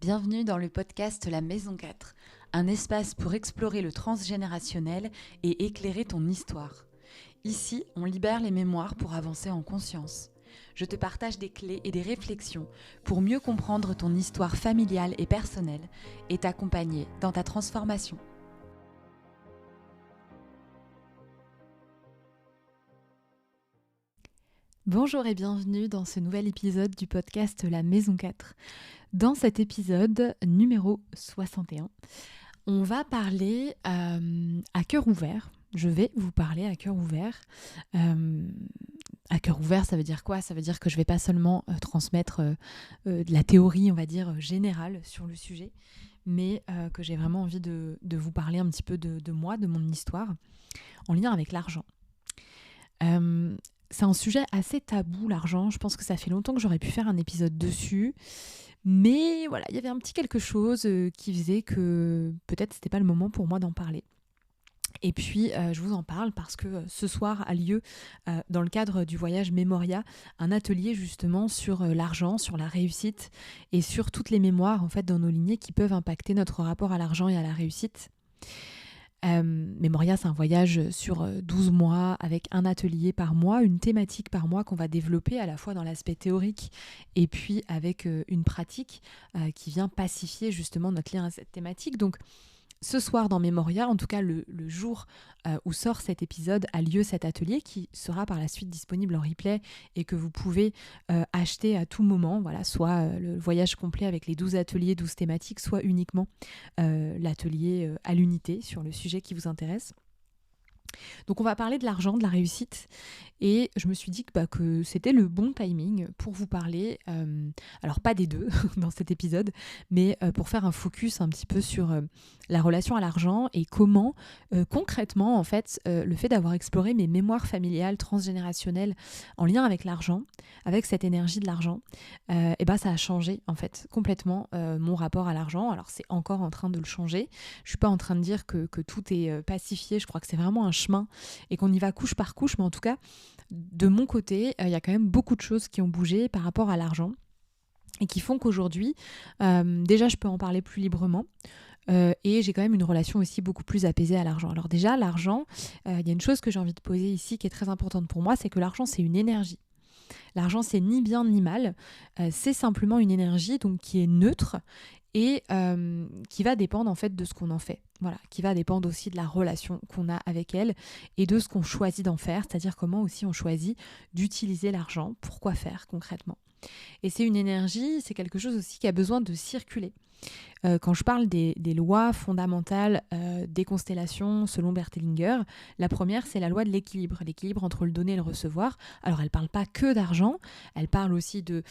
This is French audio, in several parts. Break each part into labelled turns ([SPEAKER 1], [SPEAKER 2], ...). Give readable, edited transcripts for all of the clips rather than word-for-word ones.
[SPEAKER 1] Bienvenue dans le podcast La Maison 4, un espace pour explorer le transgénérationnel et éclairer ton histoire. Ici, on libère les mémoires pour avancer en conscience. Je te partage des clés et des réflexions pour mieux comprendre ton histoire familiale et personnelle et t'accompagner dans ta transformation. Bonjour et bienvenue dans ce nouvel épisode du podcast La Maison 4. Dans cet épisode numéro 61, on va parler à cœur ouvert. Je vais vous parler à cœur ouvert. À cœur ouvert, ça veut dire quoi ? Ça veut dire que je ne vais pas seulement transmettre de la théorie, on va dire, générale sur le sujet, mais que j'ai vraiment envie de vous parler un petit peu de moi, de mon histoire, en lien avec l'argent. C'est un sujet assez tabou, l'argent. Je pense que ça fait longtemps que j'aurais pu faire un épisode dessus. Mais voilà, il y avait un petit quelque chose qui faisait que peut-être c'était pas le moment pour moi d'en parler. Et puis, je vous en parle parce que ce soir a lieu, dans le cadre du voyage Memoria, un atelier justement sur l'argent, sur la réussite et sur toutes les mémoires en fait dans nos lignées qui peuvent impacter notre rapport à l'argent et à la réussite. Memoria, c'est un voyage sur 12 mois avec un atelier par mois, une thématique par mois qu'on va développer à la fois dans l'aspect théorique et puis avec une pratique qui vient pacifier justement notre lien à cette thématique. Donc ce soir dans Memoria, en tout cas le jour où sort cet épisode, a lieu cet atelier qui sera par la suite disponible en replay et que vous pouvez acheter à tout moment, voilà, soit le voyage complet avec les 12 ateliers, 12 thématiques, soit uniquement l'atelier à l'unité sur le sujet qui vous intéresse. Donc on va parler de l'argent, de la réussite, et je me suis dit que c'était le bon timing pour vous parler, alors pas des deux dans cet épisode, mais pour faire un focus un petit peu sur la relation à l'argent et comment concrètement en fait le fait d'avoir exploré mes mémoires familiales transgénérationnelles en lien avec l'argent, avec cette énergie de l'argent, et ça a changé en fait complètement mon rapport à l'argent. Alors c'est encore en train de le changer, je suis pas en train de dire que tout est pacifié, je crois que c'est vraiment un chemin et qu'on y va couche par couche, mais en tout cas de mon côté, il y a quand même beaucoup de choses qui ont bougé par rapport à l'argent et qui font qu'aujourd'hui, déjà je peux en parler plus librement. Et j'ai quand même une relation aussi beaucoup plus apaisée à l'argent. Alors déjà, l'argent, il y a une chose que j'ai envie de poser ici qui est très importante pour moi, c'est que l'argent, c'est une énergie. L'argent, c'est ni bien ni mal, c'est simplement une énergie donc qui est neutre et qui va dépendre en fait de ce qu'on en fait. Voilà, qui va dépendre aussi de la relation qu'on a avec elle et de ce qu'on choisit d'en faire, c'est-à-dire comment aussi on choisit d'utiliser l'argent, pourquoi faire concrètement. Et c'est une énergie, c'est quelque chose aussi qui a besoin de circuler. Quand je parle des lois fondamentales des constellations selon Bert Hellinger, la première c'est la loi de l'équilibre entre le donner et le recevoir. Alors elle ne parle pas que d'argent, elle parle aussi de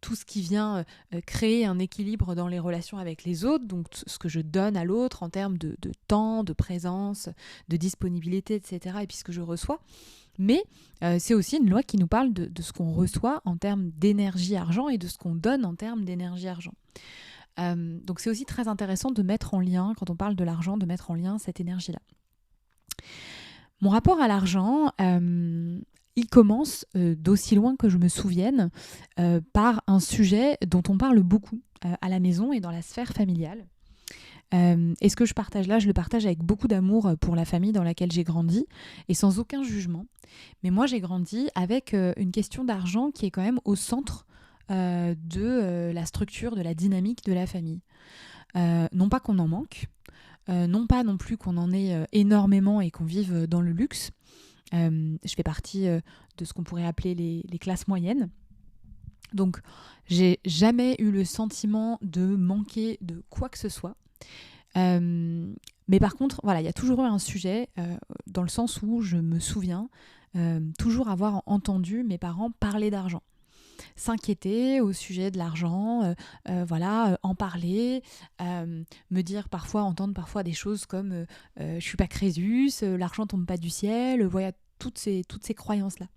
[SPEAKER 1] tout ce qui vient créer un équilibre dans les relations avec les autres, donc ce que je donne à l'autre en termes de temps, de présence, de disponibilité, etc. et puis ce que je reçois. Mais c'est aussi une loi qui nous parle de ce qu'on reçoit en termes d'énergie argent et de ce qu'on donne en termes d'énergie argent. Donc c'est aussi très intéressant de mettre en lien, quand on parle de l'argent, de mettre en lien cette énergie-là. Mon rapport à l'argent, il commence d'aussi loin que je me souvienne par un sujet dont on parle beaucoup à la maison et dans la sphère familiale. Et ce que je partage là, je le partage avec beaucoup d'amour pour la famille dans laquelle j'ai grandi et sans aucun jugement. Mais moi, j'ai grandi avec une question d'argent qui est quand même au centre de la structure, de la dynamique de la famille. Non pas qu'on en manque, non pas non plus qu'on en ait énormément et qu'on vive dans le luxe. Je fais partie de ce qu'on pourrait appeler les classes moyennes. Donc, j'ai jamais eu le sentiment de manquer de quoi que ce soit. Mais par contre, voilà, il y a toujours eu un sujet dans le sens où je me souviens toujours avoir entendu mes parents parler d'argent, s'inquiéter au sujet de l'argent, en parler, me dire parfois, entendre parfois des choses comme je suis pas Crésus, l'argent tombe pas du ciel, voilà, toutes ces croyances-là.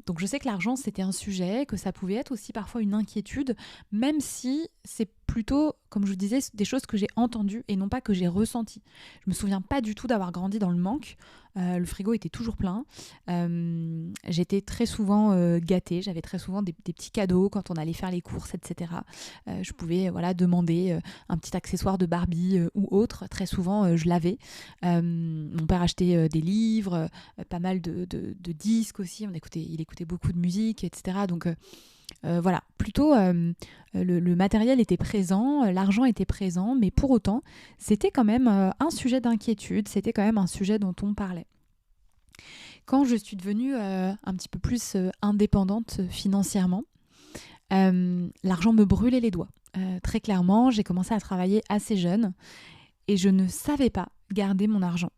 [SPEAKER 1] Donc je sais que l'argent c'était un sujet, que ça pouvait être aussi parfois une inquiétude, même si c'est plutôt, comme je vous disais, des choses que j'ai entendues et non pas que j'ai ressenties. Je me souviens pas du tout d'avoir grandi dans le manque. Le frigo était toujours plein. J'étais très souvent gâtée. J'avais très souvent des petits cadeaux quand on allait faire les courses, etc. Je pouvais demander un petit accessoire de Barbie ou autre. Très souvent, je l'avais. Mon père achetait des livres, pas mal de disques aussi. Il écoutait beaucoup de musique, etc. Donc plutôt le matériel était présent, l'argent était présent, mais pour autant, c'était quand même un sujet d'inquiétude, c'était quand même un sujet dont on parlait. Quand je suis devenue un petit peu plus indépendante financièrement, l'argent me brûlait les doigts. Très clairement, j'ai commencé à travailler assez jeune et je ne savais pas garder mon argent.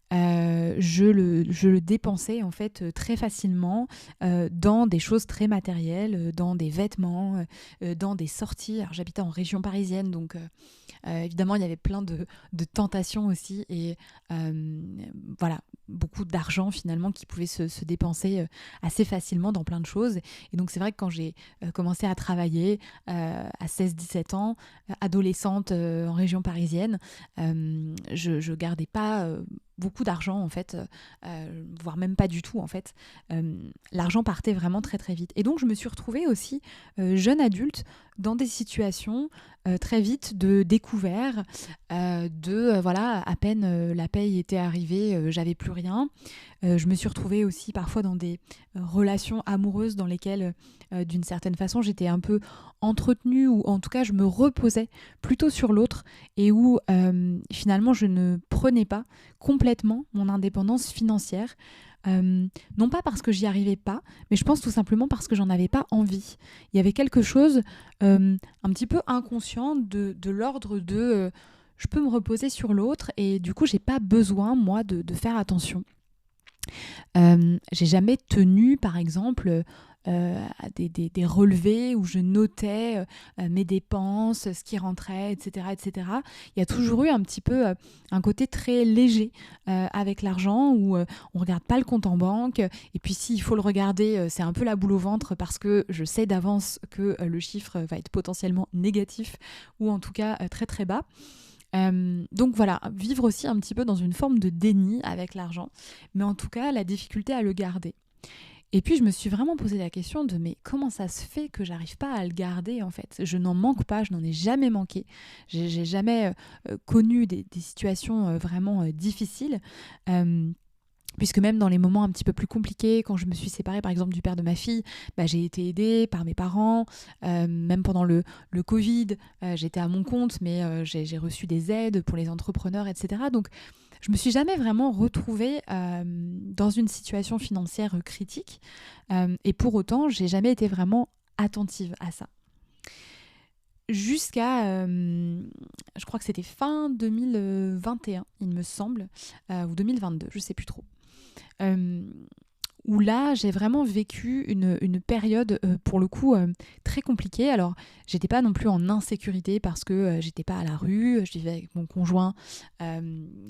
[SPEAKER 1] Je le dépensais en fait très facilement dans des choses très matérielles, dans des vêtements, dans des sorties. Alors j'habitais en région parisienne, donc évidemment il y avait plein de tentations aussi et beaucoup d'argent finalement qui pouvait se dépenser assez facilement dans plein de choses. Et donc c'est vrai que quand j'ai commencé à travailler à 16-17 ans, adolescente en région parisienne, je gardais pas beaucoup d'argent en fait, voire même pas du tout en fait. L'argent partait vraiment très très vite. Et donc je me suis retrouvée aussi jeune adulte dans des situations très vite de découvert, à peine la paye était arrivée, j'avais plus rien. Je me suis retrouvée aussi parfois dans des relations amoureuses dans lesquelles d'une certaine façon j'étais un peu entretenue, ou en tout cas je me reposais plutôt sur l'autre, et où finalement je ne prenais pas complètement mon indépendance financière. Non pas parce que j'y arrivais pas, mais je pense tout simplement parce que j'en avais pas envie. Il y avait quelque chose un petit peu inconscient de l'ordre de je peux me reposer sur l'autre, et du coup j'ai pas besoin moi de faire attention. J'ai jamais tenu par exemple à des relevés où je notais mes dépenses, ce qui rentrait, etc., etc. Il y a toujours eu un petit peu un côté très léger avec l'argent, où on regarde pas le compte en banque, et puis s'il faut le regarder, c'est un peu la boule au ventre parce que je sais d'avance que le chiffre va être potentiellement négatif, ou en tout cas très très bas. Donc voilà, vivre aussi un petit peu dans une forme de déni avec l'argent, mais en tout cas la difficulté à le garder. Et puis je me suis vraiment posé la question de mais comment ça se fait que j'arrive pas à le garder en fait ? Je n'en manque pas, je n'en ai jamais manqué. J'ai jamais connu des situations vraiment difficiles. Puisque même dans les moments un petit peu plus compliqués, quand je me suis séparée par exemple du père de ma fille, j'ai été aidée par mes parents. Même pendant le Covid, j'étais à mon compte, mais j'ai reçu des aides pour les entrepreneurs, etc. Donc je me suis jamais vraiment retrouvée dans une situation financière critique. Et pour autant, j'ai jamais été vraiment attentive à ça. Jusqu'à, je crois que c'était fin 2021, il me semble, ou 2022, je sais plus trop. Où là, j'ai vraiment vécu une période, pour le coup, très compliquée. Alors, j'étais pas non plus en insécurité parce que j'étais pas à la rue, je vivais avec mon conjoint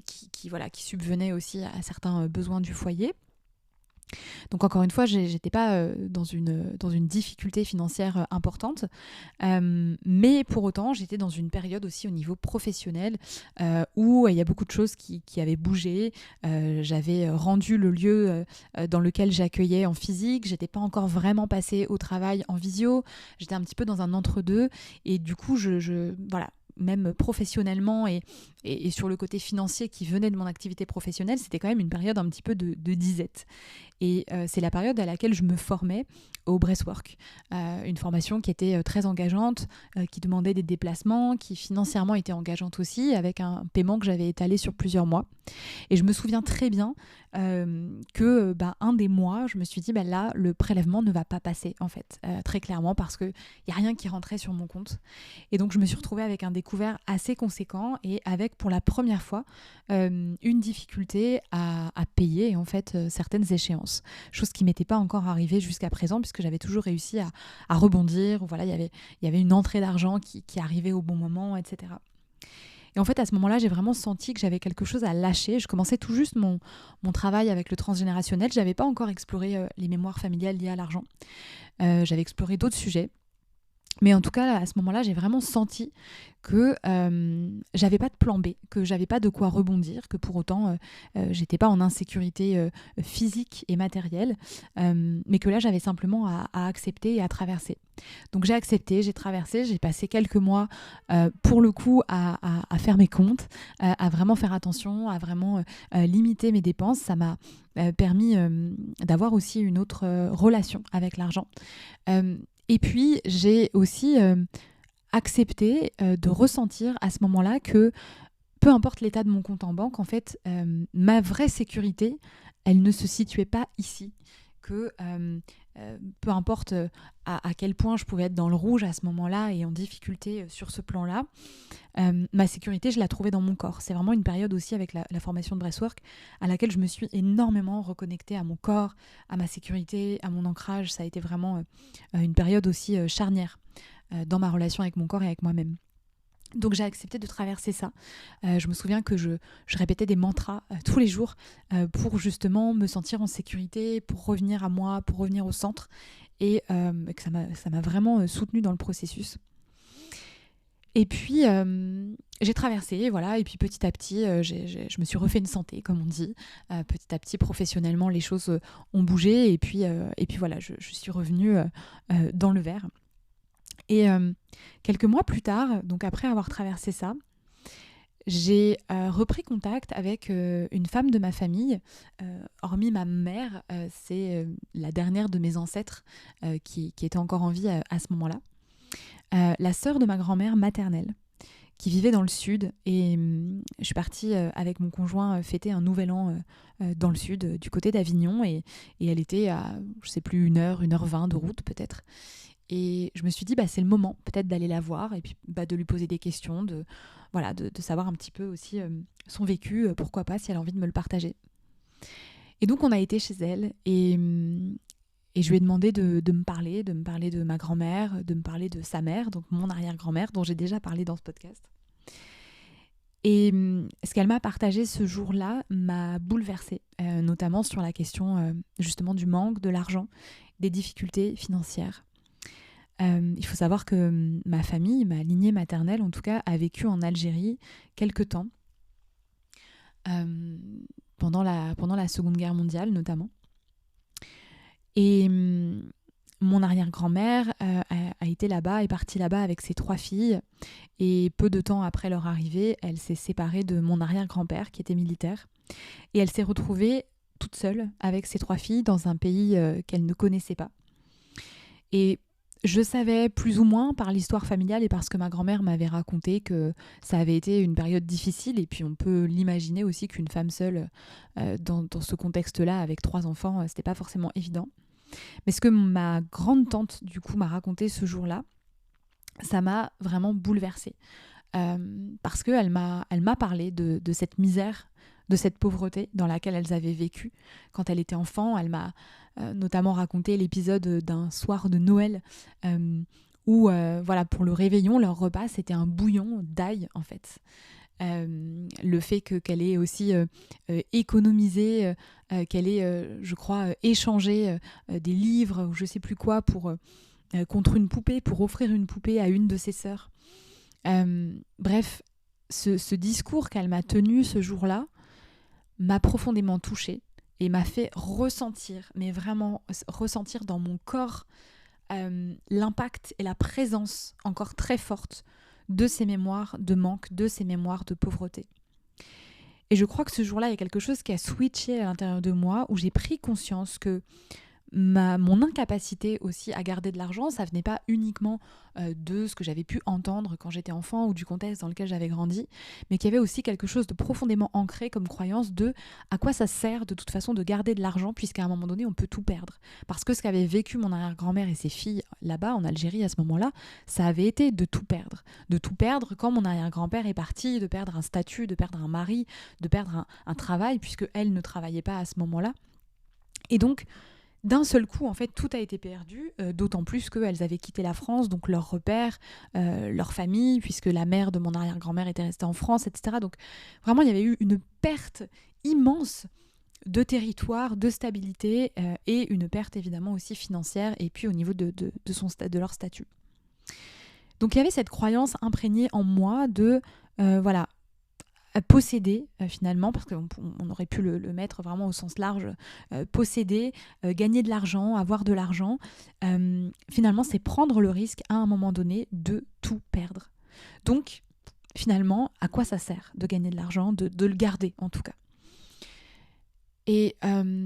[SPEAKER 1] qui subvenait aussi à certains besoins du foyer. Donc encore une fois, j'étais pas dans une difficulté financière importante, mais pour autant, j'étais dans une période aussi au niveau professionnel où il y a beaucoup de choses qui avaient bougé. J'avais rendu le lieu dans lequel j'accueillais en physique, j'étais pas encore vraiment passée au travail en visio, j'étais un petit peu dans un entre-deux, et du coup, même professionnellement et sur le côté financier qui venait de mon activité professionnelle, c'était quand même une période un petit peu de disette. Et c'est la période à laquelle je me formais au breathwork, une formation qui était très engageante, qui demandait des déplacements, qui financièrement était engageante aussi, avec un paiement que j'avais étalé sur plusieurs mois. Et je me souviens très bien que un des mois, je me suis dit là, le prélèvement ne va pas passer en fait, très clairement, parce qu'il n'y a rien qui rentrait sur mon compte. Et donc je me suis retrouvée avec un découvert assez conséquent, et avec pour la première fois une difficulté à payer en fait certaines échéances, chose qui m'était pas encore arrivée jusqu'à présent, puisque j'avais toujours réussi à rebondir. Voilà, il y avait une entrée d'argent qui arrivait au bon moment, etc. Et en fait, à ce moment-là, j'ai vraiment senti que j'avais quelque chose à lâcher. Je commençais tout juste mon travail avec le transgénérationnel. Je n'avais pas encore exploré les mémoires familiales liées à l'argent. J'avais exploré d'autres sujets. Mais en tout cas, à ce moment-là, j'ai vraiment senti que j'avais pas de plan B, que j'avais pas de quoi rebondir, que pour autant, j'étais pas en insécurité physique et matérielle, mais que là, j'avais simplement à accepter et à traverser. Donc j'ai accepté, j'ai traversé, j'ai passé quelques mois pour le coup à faire mes comptes, à vraiment faire attention, à vraiment limiter mes dépenses. Ça m'a permis d'avoir aussi une autre relation avec l'argent. Et puis, j'ai aussi accepté de ressentir à ce moment-là que peu importe l'état de mon compte en banque, en fait, ma vraie sécurité, elle ne se situait pas ici. Que peu importe à quel point je pouvais être dans le rouge à ce moment-là et en difficulté sur ce plan-là, ma sécurité, je la trouvais dans mon corps. C'est vraiment une période aussi avec la formation de Breathwork à laquelle je me suis énormément reconnectée à mon corps, à ma sécurité, à mon ancrage. Ça a été vraiment une période aussi charnière dans ma relation avec mon corps et avec moi-même. Donc j'ai accepté de traverser ça. Je me souviens que je répétais des mantras tous les jours pour justement me sentir en sécurité, pour revenir à moi, pour revenir au centre, et que ça m'a vraiment soutenue dans le processus. Et puis j'ai traversé, voilà, et puis petit à petit, je me suis refait une santé, comme on dit. Petit à petit, professionnellement, les choses ont bougé, et puis voilà, je suis revenue dans le vert. Et quelques mois plus tard, donc après avoir traversé ça, j'ai repris contact avec une femme de ma famille. Hormis ma mère, c'est la dernière de mes ancêtres qui était encore en vie à ce moment-là. La sœur de ma grand-mère maternelle, qui vivait dans le sud. Et je suis partie avec mon conjoint fêter un nouvel an dans le sud, du côté d'Avignon. Et elle était à, je sais plus, 1h20 de route peut-être. Et je me suis dit, c'est le moment peut-être d'aller la voir et puis de lui poser des questions, de savoir un petit peu aussi son vécu, pourquoi pas, si elle a envie de me le partager. Et donc on a été chez elle et je lui ai demandé de me parler de ma grand-mère, de me parler de sa mère, donc mon arrière-grand-mère, dont j'ai déjà parlé dans ce podcast. Et ce qu'elle m'a partagé ce jour-là m'a bouleversée, notamment sur la question justement du manque, de l'argent, des difficultés financières. Il faut savoir que ma famille, ma lignée maternelle en tout cas, a vécu en Algérie quelque temps, pendant la Seconde Guerre mondiale notamment. Et mon arrière-grand-mère a été là-bas, est partie là-bas avec ses 3 filles. Et peu de temps après leur arrivée, elle s'est séparée de mon arrière-grand-père qui était militaire. Et elle s'est retrouvée toute seule avec ses 3 filles dans un pays qu'elle ne connaissait pas. Et je savais plus ou moins par l'histoire familiale et parce que ma grand-mère m'avait raconté que ça avait été une période difficile. Et puis on peut l'imaginer aussi qu'une femme seule dans ce contexte-là avec 3 enfants, c'était pas forcément évident. Mais ce que ma grande tante du coup m'a raconté ce jour-là, ça m'a vraiment bouleversée. Parce qu'elle m'a parlé de cette misère, de cette pauvreté dans laquelle elles avaient vécu quand elle était enfant. Elle m'a notamment raconté l'épisode d'un soir de Noël où pour le réveillon, leur repas c'était un bouillon d'ail en fait. Le fait qu'elle ait aussi économisé, qu'elle ait, je crois, échangé des livres ou je sais plus quoi contre une poupée, pour offrir une poupée à une de ses sœurs. Bref, ce discours qu'elle m'a tenu ce jour-là m'a profondément touchée et m'a fait ressentir, mais vraiment ressentir dans mon corps l'impact et la présence encore très forte de ces mémoires de manque, de ces mémoires de pauvreté. Et je crois que ce jour-là, il y a quelque chose qui a switché à l'intérieur de moi, où j'ai pris conscience que mon incapacité aussi à garder de l'argent, ça venait pas uniquement de ce que j'avais pu entendre quand j'étais enfant ou du contexte dans lequel j'avais grandi, mais qu'il y avait aussi quelque chose de profondément ancré comme croyance de à quoi ça sert de toute façon de garder de l'argent puisqu'à un moment donné on peut tout perdre. Parce que ce qu'avait vécu mon arrière-grand-mère et ses filles là-bas en Algérie à ce moment-là, ça avait été de tout perdre. De tout perdre quand mon arrière-grand-père est parti, de perdre un statut, de perdre un mari, de perdre un travail puisque elle ne travaillait pas à ce moment-là. Et donc d'un seul coup, en fait, tout a été perdu, d'autant plus qu'elles avaient quitté la France, donc leurs repères, leur famille, puisque la mère de mon arrière-grand-mère était restée en France, etc. Donc vraiment, il y avait eu une perte immense de territoire, de stabilité, et une perte évidemment aussi financière, et puis au niveau de leur statut. Donc il y avait cette croyance imprégnée en moi de voilà, posséder finalement, parce qu'on aurait pu le mettre vraiment au sens large, posséder, gagner de l'argent, avoir de l'argent. Finalement, c'est prendre le risque à un moment donné de tout perdre. Donc finalement, à quoi ça sert de gagner de l'argent, de le garder en tout cas. Et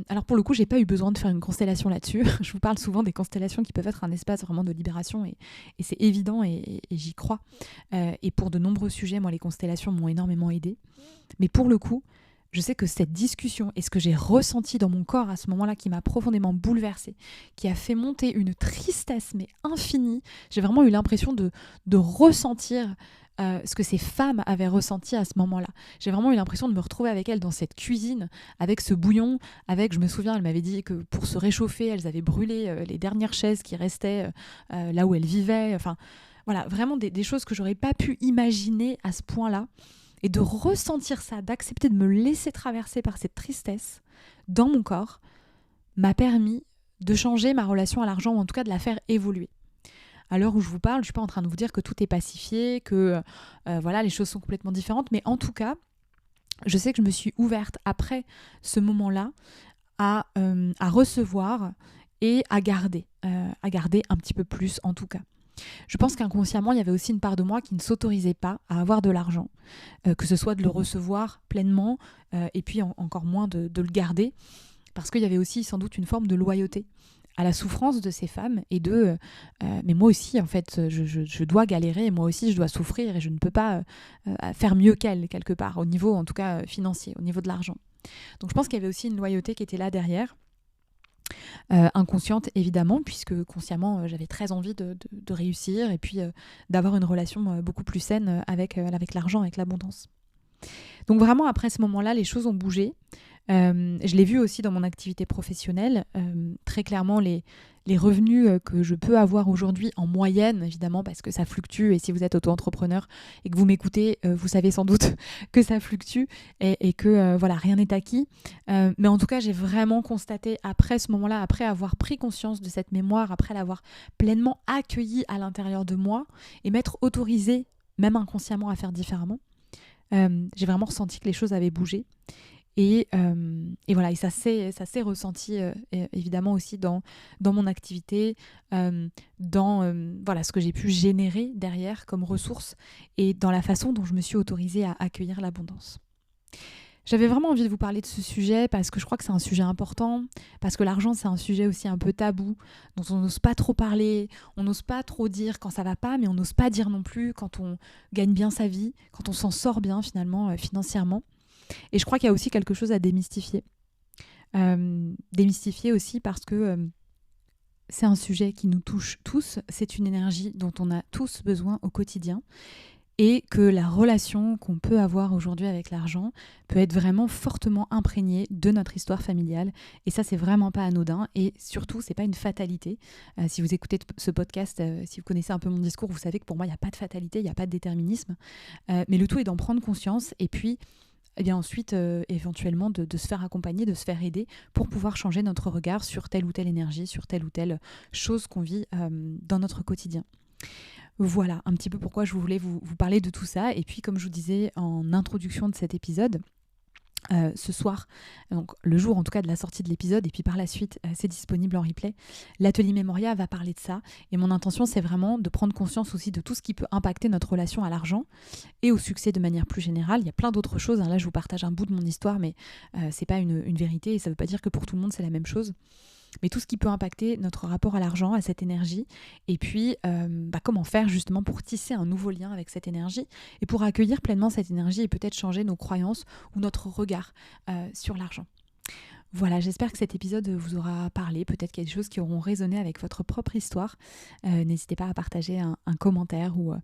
[SPEAKER 1] alors pour le coup, j'ai pas eu besoin de faire une constellation là-dessus. Je vous parle souvent des constellations qui peuvent être un espace vraiment de libération et c'est évident et j'y crois. Et pour de nombreux sujets, moi, les constellations m'ont énormément aidée. Mais pour le coup, je sais que cette discussion et ce que j'ai ressenti dans mon corps à ce moment-là qui m'a profondément bouleversée, qui a fait monter une tristesse mais infinie, j'ai vraiment eu l'impression de ressentir ce que ces femmes avaient ressenti à ce moment-là. J'ai vraiment eu l'impression de me retrouver avec elles dans cette cuisine, avec ce bouillon, je me souviens, elle m'avait dit que pour se réchauffer, elles avaient brûlé les dernières chaises qui restaient là où elles vivaient. Enfin, voilà, vraiment des choses que j'aurais pas pu imaginer à ce point-là. Et de ressentir ça, d'accepter de me laisser traverser par cette tristesse dans mon corps, m'a permis de changer ma relation à l'argent, ou en tout cas de la faire évoluer. À l'heure où je vous parle, je ne suis pas en train de vous dire que tout est pacifié, que voilà, les choses sont complètement différentes, mais en tout cas, je sais que je me suis ouverte après ce moment-là à recevoir et à garder un petit peu plus en tout cas. Je pense qu'inconsciemment, il y avait aussi une part de moi qui ne s'autorisait pas à avoir de l'argent, que ce soit de le recevoir pleinement et puis encore moins de le garder, parce qu'il y avait aussi sans doute une forme de loyauté à la souffrance de ces femmes et mais moi aussi en fait je dois galérer et moi aussi je dois souffrir et je ne peux pas faire mieux qu'elles quelque part au niveau en tout cas financier, au niveau de l'argent. Donc je pense qu'il y avait aussi une loyauté qui était là derrière, inconsciente évidemment, puisque consciemment j'avais très envie de réussir et puis d'avoir une relation beaucoup plus saine avec l'argent, avec l'abondance. Donc vraiment après ce moment-là les choses ont bougé. Je l'ai vu aussi dans mon activité professionnelle, très clairement les revenus que je peux avoir aujourd'hui en moyenne, évidemment parce que ça fluctue, et si vous êtes auto-entrepreneur et que vous m'écoutez, vous savez sans doute que ça fluctue et que voilà, rien n'est acquis. Mais en tout cas, j'ai vraiment constaté après ce moment-là, après avoir pris conscience de cette mémoire, après l'avoir pleinement accueillie à l'intérieur de moi et m'être autorisée, même inconsciemment, à faire différemment, j'ai vraiment ressenti que les choses avaient bougé. Et voilà, et ça s'est ressenti évidemment aussi dans mon activité, dans voilà, ce que j'ai pu générer derrière comme ressources et dans la façon dont je me suis autorisée à accueillir l'abondance. J'avais vraiment envie de vous parler de ce sujet parce que je crois que c'est un sujet important, parce que l'argent c'est un sujet aussi un peu tabou, dont on n'ose pas trop parler, on n'ose pas trop dire quand ça va pas, mais on n'ose pas dire non plus quand on gagne bien sa vie, quand on s'en sort bien finalement financièrement. Et je crois qu'il y a aussi quelque chose à démystifier. Démystifier aussi parce que c'est un sujet qui nous touche tous, c'est une énergie dont on a tous besoin au quotidien et que la relation qu'on peut avoir aujourd'hui avec l'argent peut être vraiment fortement imprégnée de notre histoire familiale. Et ça, c'est vraiment pas anodin et surtout, c'est pas une fatalité. Si vous écoutez ce podcast, si vous connaissez un peu mon discours, vous savez que pour moi, il n'y a pas de fatalité, il n'y a pas de déterminisme. Mais le tout est d'en prendre conscience et puis et bien ensuite, éventuellement, de se faire accompagner, de se faire aider pour pouvoir changer notre regard sur telle ou telle énergie, sur telle ou telle chose qu'on vit dans notre quotidien. Voilà un petit peu pourquoi je voulais vous parler de tout ça. Et puis, comme je vous disais en introduction de cet épisode, ce soir, donc le jour en tout cas de la sortie de l'épisode, et puis par la suite c'est disponible en replay, l'atelier Memoria va parler de ça, et mon intention c'est vraiment de prendre conscience aussi de tout ce qui peut impacter notre relation à l'argent et au succès de manière plus générale. Il y a plein d'autres choses, là je vous partage un bout de mon histoire, mais c'est pas une vérité et ça veut pas dire que pour tout le monde c'est la même chose. Mais tout ce qui peut impacter notre rapport à l'argent, à cette énergie, et puis comment faire justement pour tisser un nouveau lien avec cette énergie et pour accueillir pleinement cette énergie et peut-être changer nos croyances ou notre regard sur l'argent. Voilà, j'espère que cet épisode vous aura parlé, peut-être qu'il y a des choses qui auront résonné avec votre propre histoire. N'hésitez pas à partager un commentaire ou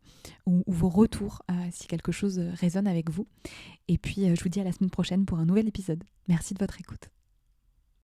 [SPEAKER 1] vos retours si quelque chose résonne avec vous. Et puis je vous dis à la semaine prochaine pour un nouvel épisode. Merci de votre écoute.